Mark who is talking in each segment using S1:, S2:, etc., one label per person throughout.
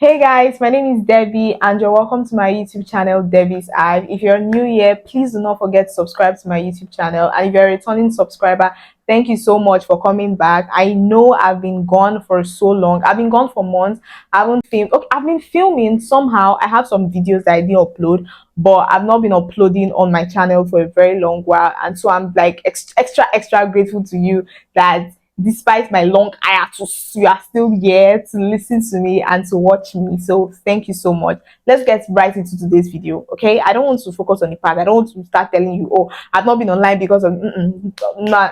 S1: Hey guys, my name is Debbie and you're welcome to my YouTube channel, Debbie's Eye. If you're new here, please do not forget to subscribe to my YouTube channel. And if you're a returning subscriber, thank you so much for coming back. I know I've been gone for so long. I've been gone for months. I haven't filmed. Okay, I've been filming somehow. I have some videos that I didn't upload, but I've not been uploading on my channel for a very long while. And so I'm like extra grateful to you that despite my long hiatus, you are still here to listen to me and to watch me. So thank you so much. Let's get right into today's video. Okay, I don't want to focus on the past. I don't want to start telling you, oh, I've not been online because of nah.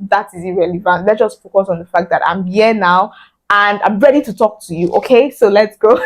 S1: That is irrelevant. Let's just focus on the fact that I'm here now and I'm ready to talk to you. Okay, so let's go.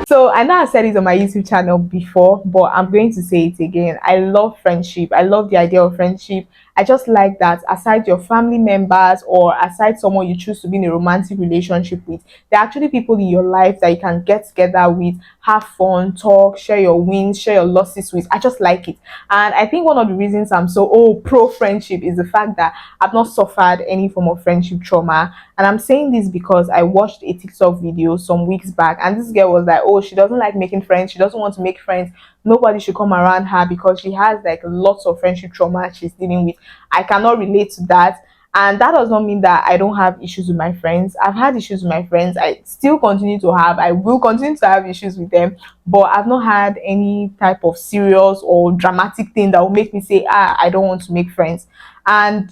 S1: So I know I said it on my YouTube channel before, but I'm going to say it again. I love friendship. I love the idea of friendship. I just like that aside your family members or aside someone you choose to be in a romantic relationship with, there are actually people in your life that you can get together with, have fun, talk, share your wins, share your losses with. I just like it. And I think one of the reasons I'm so pro friendship is the fact that I've not suffered any form of friendship trauma. And I'm saying this because I watched a TikTok video some weeks back, and this girl was like, oh, she doesn't like making friends, she doesn't want to make friends, nobody should come around her because she has like lots of friendship trauma she's dealing with. I cannot relate to that. And that does not mean that I don't have issues with my friends. I've had issues with my friends. I still continue to have, I will continue to have issues with them, but I've not had any type of serious or dramatic thing that will make me say, I don't want to make friends. And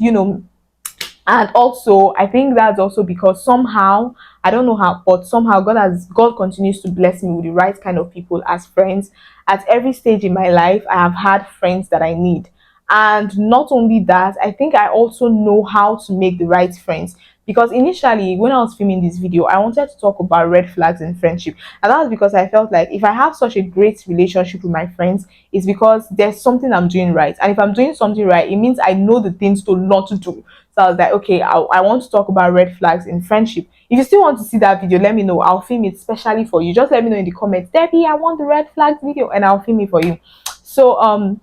S1: and also I think that's also because somehow, I don't know how, but somehow God continues to bless me with the right kind of people as friends. At every stage in my life I have had friends that I need. And not only that, I think I also know how to make the right friends, because initially when I was filming this video I wanted to talk about red flags in friendship. And that was because I felt like if I have such a great relationship with my friends, it's because there's something I'm doing right. And if I'm doing something right, it means I know the things to not to do. So I was like, okay, I want to talk about red flags in friendship. If you still want to see that video, let me know. I'll film it specially for you. Just let me know in the comments, Debbie, I want the red flags video, and I'll film it for you. So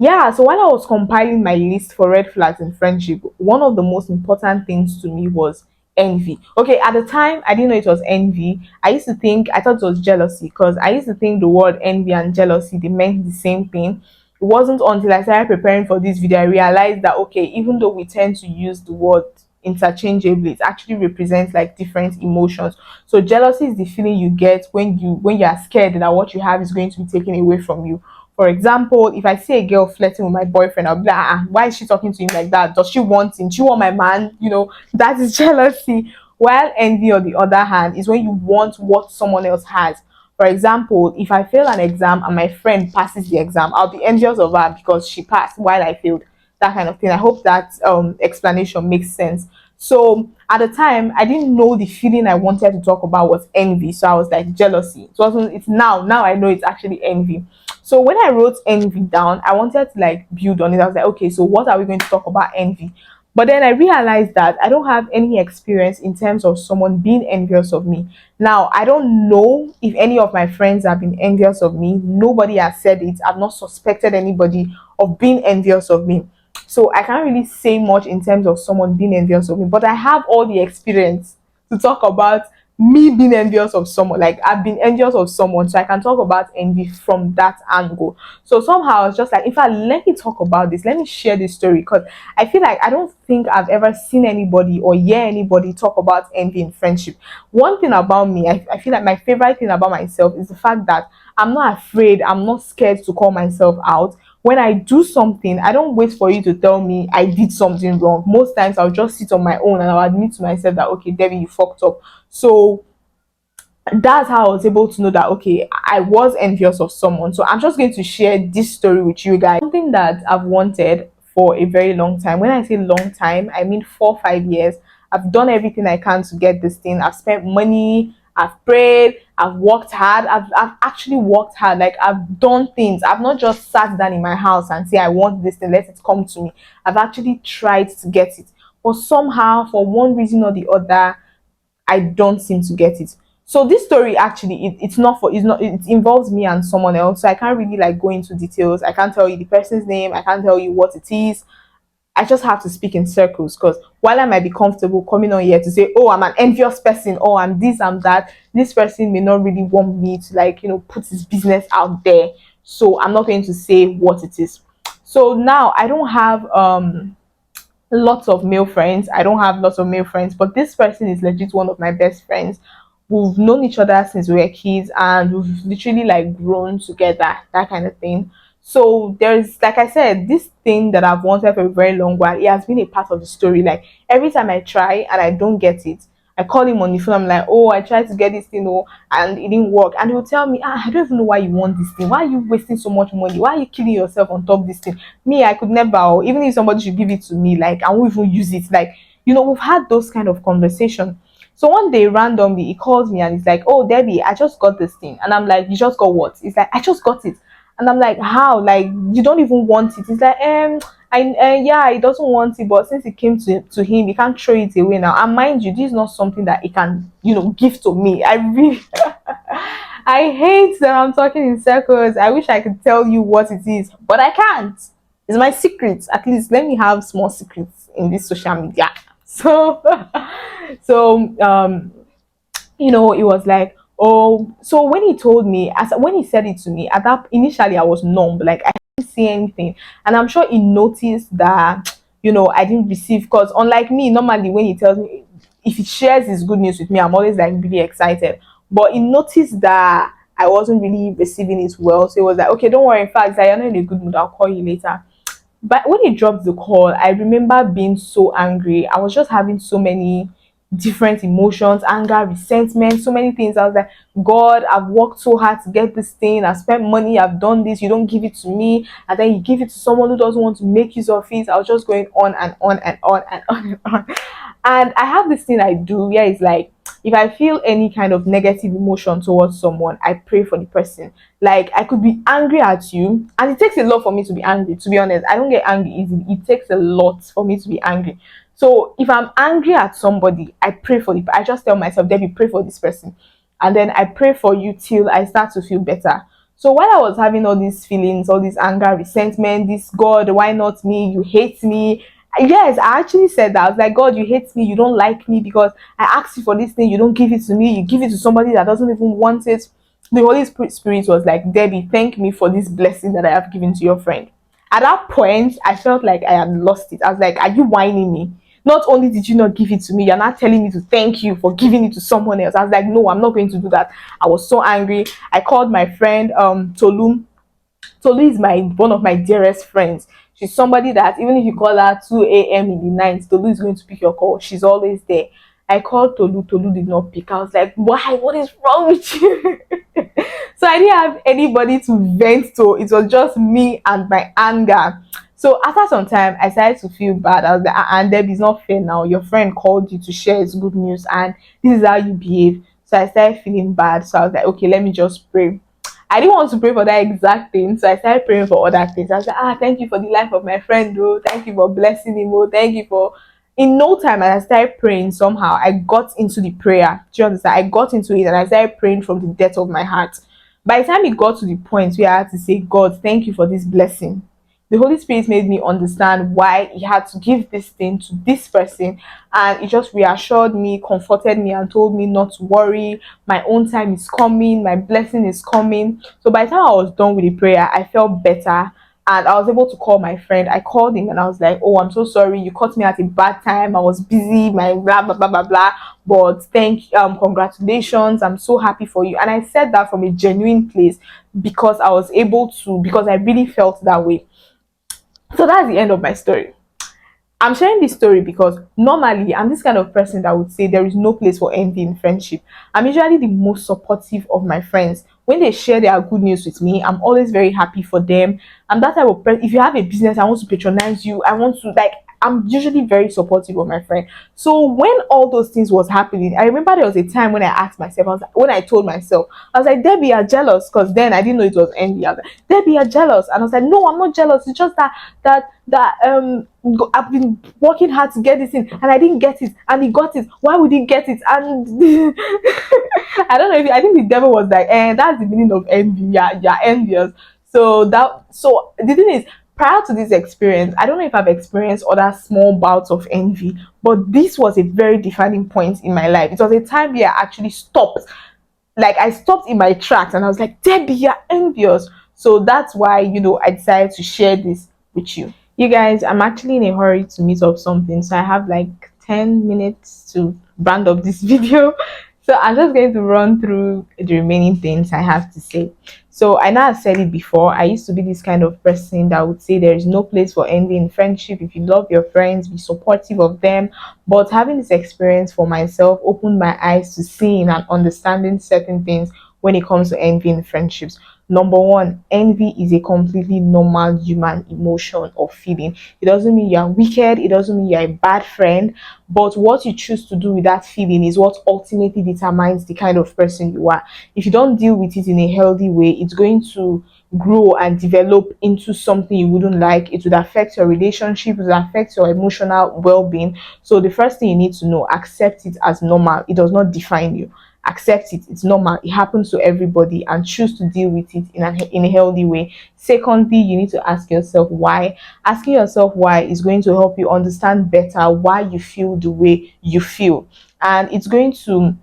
S1: yeah, so while I was compiling my list for red flags in friendship, one of the most important things to me was envy. Okay, at the time, I didn't know it was envy. I thought it was jealousy, because I used to think the word envy and jealousy, they meant the same thing. It wasn't until I started preparing for this video I realized that, okay, even though we tend to use the word interchangeably, it actually represents like different emotions. So jealousy is the feeling you get when you are scared that what you have is going to be taken away from you. For example, if I see a girl flirting with my boyfriend, I'll be like, why is she talking to him like that? Does she want him? Do you want my man? That is jealousy. While envy, on the other hand, is when you want what someone else has. For example, if I fail an exam and my friend passes the exam, I'll be envious of her because she passed while I failed. That kind of thing. I hope that explanation makes sense. So at the time, I didn't know the feeling I wanted to talk about was envy. So I was like jealousy. It wasn't. It's now I know it's actually envy. So when I wrote envy down, I wanted to like build on it. I was like, okay, so what are we going to talk about envy? But then I realized that I don't have any experience in terms of someone being envious of me. Now, I don't know if any of my friends have been envious of me. Nobody has said it. I've not suspected anybody of being envious of me. So I can't really say much in terms of someone being envious of me, but I have all the experience to talk about me being envious of someone. Like I've been envious of someone, so I can talk about envy from that angle. So somehow it's just like, in fact, let me talk about this. Let me share this story, because I feel like I don't think I've ever seen anybody or hear anybody talk about envy in friendship. One thing about me, I feel like my favorite thing about myself is the fact that I'm not afraid, I'm not scared to call myself out. When I do something, I don't wait for you to tell me I did something wrong. Most times I'll just sit on my own and I'll admit to myself that, okay, Debbie, you fucked up. So that's how I was able to know that, okay, I was envious of someone. So I'm just going to share this story with you guys. Something that I've wanted for a very long time. When I say long time, I mean 4 or 5 years. I've done everything I can to get this thing. I've spent money, I've prayed, I've worked hard. I've actually worked hard. Like I've done things. I've not just sat down in my house and say I want this thing, let it come to me. I've actually tried to get it. But somehow, for one reason or the other, I don't seem to get it. So this story actually, it's not, it involves me and someone else. So I can't really like go into details. I can't tell you the person's name. I can't tell you what it is. I just have to speak in circles, because while I might be comfortable coming on here to say, oh, I'm an envious person, or I'm this, I'm that, this person may not really want me to, like, put his business out there. So I'm not going to say what it is. So now I don't have lots of male friends. I don't have lots of male friends, but this person is legit one of my best friends. We've known each other since we were kids, and we've literally like grown together, that kind of thing. So there's, like I said, this thing that I've wanted for a very long while. It has been a part of the story. Like every time I try and I don't get it, I call him on the phone. I'm like, oh, I tried to get this thing, oh, and it didn't work. And he'll tell me, I don't even know why you want this thing. Why are you wasting so much money? Why are you killing yourself on top of this thing? Me, I could never, or even if somebody should give it to me, like I won't even use it. Like, we've had those kind of conversations. So one day randomly he calls me and he's like, oh Debbie, I just got this thing. And I'm like, you just got what? He's like, I just got it. And I'm like, how? Like, you don't even want it? He's like, yeah, he doesn't want it, but since it came to him, he can't throw it away now. And mind you, this is not something that he can, give to me. I really I hate that I'm talking in circles. I wish I could tell you what it is, but I can't. It's my secret. At least let me have small secrets in this social media. So so it was like, oh, so when he told me, as when he said it to me, at that initially I was numb, like I didn't see anything, and I'm sure he noticed that I didn't receive, because unlike me, normally when he tells me, if he shares his good news with me, I'm always like really excited, but he noticed that I wasn't really receiving it well, so he was like, okay, don't worry, in fact, you're not in a good mood, I'll call you later. But when he dropped the call, I remember being so angry. I was just having so many different emotions, anger, resentment, so many things. I was like, God, I've worked so hard to get this thing. I've spent money, I've done this. You don't give it to me. And then you give it to someone who doesn't want to make use of it. I was just going on and on and on and on and on. And I have this thing I do where it's like, if I feel any kind of negative emotion towards someone, I pray for the person. Like I could be angry at you, and it takes a lot for me to be angry. To be honest, I don't get angry easily. It takes a lot for me to be angry. So if I'm angry at somebody, I pray for the. I just tell myself, Debbie, pray for this person, and then I pray for you till I start to feel better. So while I was having all these feelings, all this anger, resentment, this God, why not me? You hate me. Yes, I actually said that. I was like, God, you hate me. You don't like me because I asked you for this thing. You don't give it to me. You give it to somebody that doesn't even want it. The Holy Spirit was like, Debbie, thank me for this blessing that I have given to your friend. At that point, I felt like I had lost it. I was like, are you whining me? Not only did you not give it to me, you're not telling me to thank you for giving it to someone else. I was like, no, I'm not going to do that. I was so angry. I called my friend Tolu. Tolu is one of my dearest friends. She's somebody that even if you call her 2 a.m. in the night, Tolu is going to pick your call. She's always there. I called Tolu. Tolu did not pick. I was like, why? What is wrong with you? So I didn't have anybody to vent to. It was just me and my anger. So after some time, I started to feel bad. I was like, and Deb, it's not fair now. Your friend called you to share his good news, and this is how you behave. So I started feeling bad. So I was like, okay, let me just pray. I didn't want to pray for that exact thing, so I started praying for other things. I was like, thank you for the life of my friend, oh, thank you for blessing him, oh, thank you for. In no time, as I started praying, somehow I got into the prayer. Do you understand? I got into it and I started praying from the depth of my heart. By the time it got to the point where I had to say, God, thank you for this blessing, the Holy Spirit made me understand why He had to give this thing to this person, and it just reassured me, comforted me, and told me not to worry. My own time is coming, my blessing is coming. So by the time I was done with the prayer, I felt better, and I was able to call my friend. I called him and I was like, "Oh, I'm so sorry. You caught me at a bad time. I was busy. My blah blah blah blah blah. But congratulations. I'm so happy for you." And I said that from a genuine place because I was able to, because I really felt that way. So that's the end of my story. I'm sharing this story because normally I'm this kind of person that would say there is no place for envy in friendship. I'm usually the most supportive of my friends. When they share their good news with me, I'm always very happy for them. I'm that type of person. If you have a business, I want to patronize you. I want to, like, I'm usually very supportive of my friend. So when all those things was happening, I remember there was a time when I asked myself, when I told myself, I was like, Debbie, you're jealous, because then I didn't know it was envy. I was like, Debbie, you're jealous, and I was like, no, I'm not jealous. It's just that I've been working hard to get this in, and I didn't get it, and he got it. Why would he get it? And I don't know if I think the devil was like, that's the meaning of envy. Yeah, envious. So the thing is, prior to this experience, I don't know if I've experienced other small bouts of envy, but this was a very defining point in my life. It was a time where I actually stopped. Like I stopped in my tracks and I was like, Debbie, you're envious. So that's why, I decided to share this with you. You guys, I'm actually in a hurry to meet up something. So I have like 10 minutes to round up this video. So I'm just going to run through the remaining things I have to say. So I know I've said it before. I used to be this kind of person that would say there is no place for envy in friendship. If you love your friends, be supportive of them. But having this experience for myself opened my eyes to seeing and understanding certain things when it comes to envy in friendships. Number one, envy is a completely normal human emotion or feeling. It doesn't mean you're wicked, it doesn't mean you're a bad friend, but what you choose to do with that feeling is what ultimately determines the kind of person you are. If you don't deal with it in a healthy way, it's going to grow and develop into something you wouldn't like. It would affect your relationship, it would affect your emotional well-being. So the first thing you need to know, accept it as normal. It does not define you. Accept it, it's normal, it happens to everybody, and choose to deal with it in a healthy way. Secondly, you need to ask yourself why. Asking yourself why is going to help you understand better why you feel the way you feel, and it's going to,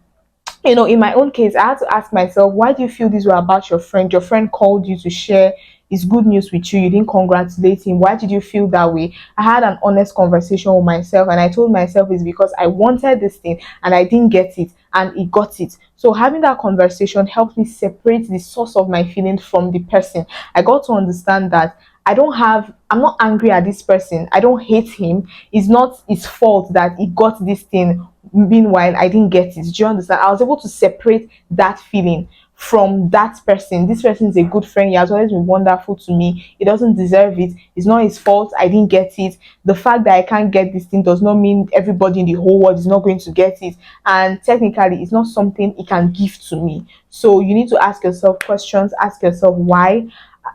S1: in my own case, I had to ask myself, why do you feel this way about your friend? Your friend called you to share his good news with you. You didn't congratulate him. Why did you feel that way? I had an honest conversation with myself and I told myself it's because I wanted this thing and I didn't get it and he got it. So having that conversation helped me separate the source of my feelings from the person. I got to understand that I'm not angry at this person. I don't hate him. It's not his fault that he got this thing. Meanwhile, I didn't get it. Do you understand? I was able to separate that feeling from that person. This person is a good friend. He has always been wonderful to me. He doesn't deserve it. It's not his fault. I didn't get it. The fact that I can't get this thing does not mean everybody in the whole world is not going to get it. And technically, it's not something he can give to me. So you need to ask yourself questions. Ask yourself why,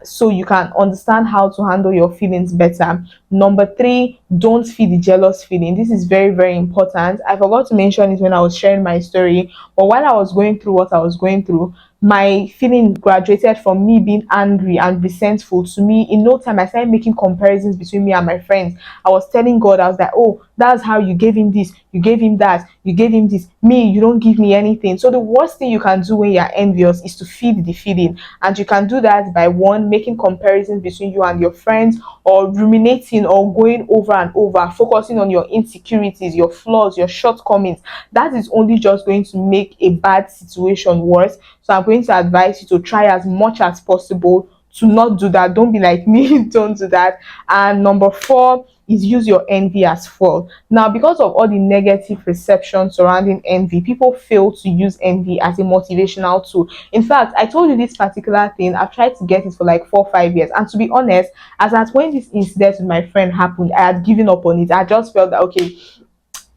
S1: so you can understand how to handle your feelings better. Number three, don't feel the jealous feeling. This is very, very important. I forgot to mention it when I was sharing my story, but while I was going through what I was going through, my feeling graduated from me being angry and resentful to me in no time I started making comparisons between me and my friends. I was telling God, I was like, oh, that's how you gave him this, you gave him that, you gave him this, me, you don't give me anything. So the worst thing you can do when you're envious is to feed the feeling, and you can do that by one, making comparisons between you and your friends, or ruminating or going over and over, focusing on your insecurities, your flaws, your shortcomings. That is only just going to make a bad situation worse. So I'm going to advise you to try as much as possible to not do that. Don't be like me. Don't do that. And number four is use your envy as fuel. Now, because of all the negative perception surrounding envy, people fail to use envy as a motivational tool. In fact, I told you this particular thing, I've tried to get it for like 4 or 5 years, and to be honest, as at when this incident with my friend happened, I had given up on it. I just felt that, okay,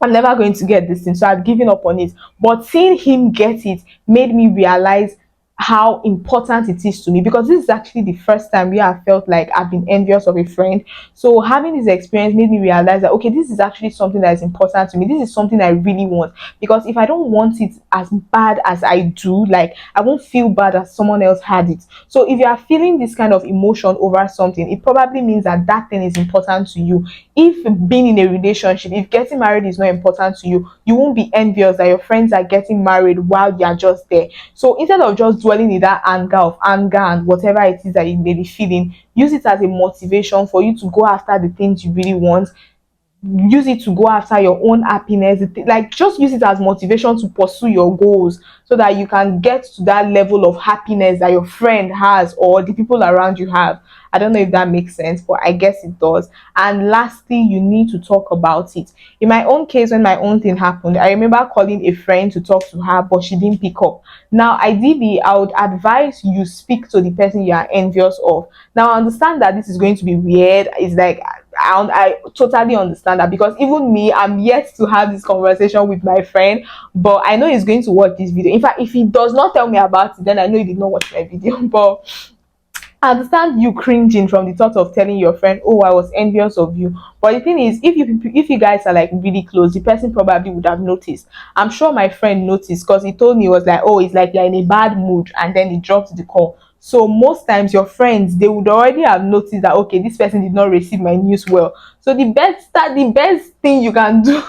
S1: I'm never going to get this thing, so I'd given up on it. But seeing him get it made me realize how important it is to me, because this is actually the first time where I felt like I've been envious of a friend. So having this experience made me realize that, okay, this is actually something that is important to me. This is something I really want, because if I don't want it as bad as I do, like, I won't feel bad as someone else had it. So if you are feeling this kind of emotion over something, it probably means that that thing is important to you. If being in a relationship, if getting married is not important to you, you won't be envious that your friends are getting married while you're just there. So instead of just dwelling in that anger and whatever it is that you may be feeling, use it as a motivation for you to go after the things you really want. Use it to go after your own happiness. Like, just use it as motivation to pursue your goals, so that you can get to that level of happiness that your friend has or the people around you have. I don't know if that makes sense, but I guess it does. And lastly, you need to talk about it. In my own case, when my own thing happened, I remember calling a friend to talk to her, but she didn't pick up. Now, ideally, I would advise you speak to the person you are envious of. Now, I understand that this is going to be weird. It's like, I totally understand that, because even me, I'm yet to have this conversation with my friend, but I know he's going to watch this video. In fact, if he does not tell me about it, then I know he did not watch my video. But I understand you cringing from the thought of telling your friend, oh, I was envious of you. But the thing is, if you guys are like really close, the person probably would have noticed. I'm sure my friend noticed, because he told me, he was like, oh, it's like you're in a bad mood, and then he dropped the call. So most times your friends, they would already have noticed that, okay, this person did not receive my news well. So the best thing you can do,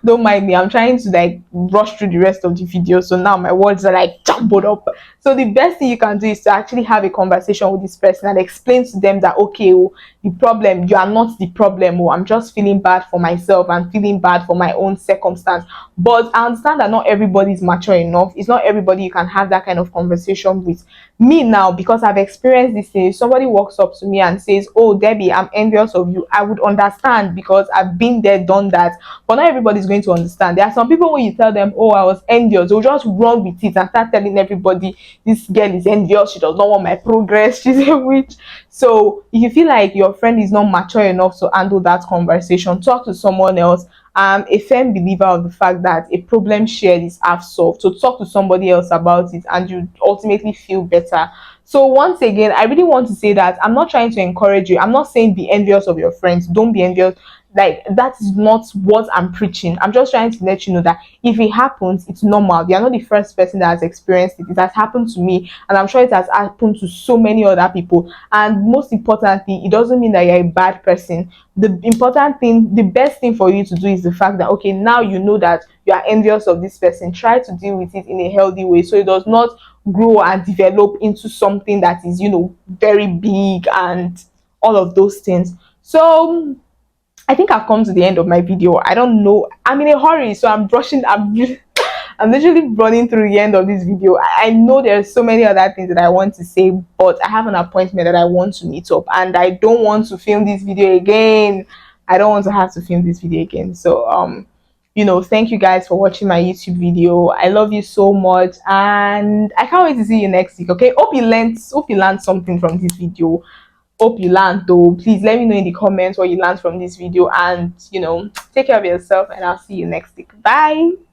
S1: don't mind me, I'm trying to like rush through the rest of the video, so now my words are like jumbled up. So the best thing you can do is to actually have a conversation with this person and explain to them that, okay, oh, the problem, you are not the problem, oh, I'm just feeling bad for myself and feeling bad for my own circumstance. But I understand that not everybody is mature enough. It's not everybody you can have that kind of conversation with. Me now, because I've experienced this thing, if somebody walks up to me and says, oh Debbie, I'm envious of you, I would understand because I've been there, done that. But not everybody's going to understand. There are some people, when you tell them, oh, I was envious, they'll just run with it and start telling everybody, this girl is envious, she does not want my progress, she's a witch. So if you feel like your friend is not mature enough to handle that conversation, talk to someone else. I'm a firm believer of the fact that a problem shared is half solved. So talk to somebody else about it and you ultimately feel better. So once again, I really want to say that I'm not trying to encourage you. I'm not saying be envious of your friends. Don't be envious. Like, that is not what I'm preaching. I'm just trying to let you know that if it happens, it's normal. You're not the first person that has experienced it. It has happened to me, and I'm sure it has happened to so many other people. And most importantly, it doesn't mean that you're a bad person. The important thing, the best thing for you to do is the fact that, okay, now you know that you are envious of this person. Try to deal with it in a healthy way so it does not grow and develop into something that is, very big and all of those things. So I think I've come to the end of my video. I don't know. I'm in a hurry, so I'm brushing. I'm literally running through the end of this video. I know there's so many other things that I want to say, but I have an appointment that I want to meet up, and I don't want to film this video again. I don't want to have to film this video again. So thank you guys for watching my YouTube video. I love you so much, and I can't wait to see you next week. Okay, hope you learned something from this video. Hope you learned though. Please let me know in the comments what you learned from this video, and take care of yourself, and I'll see you next week. Bye.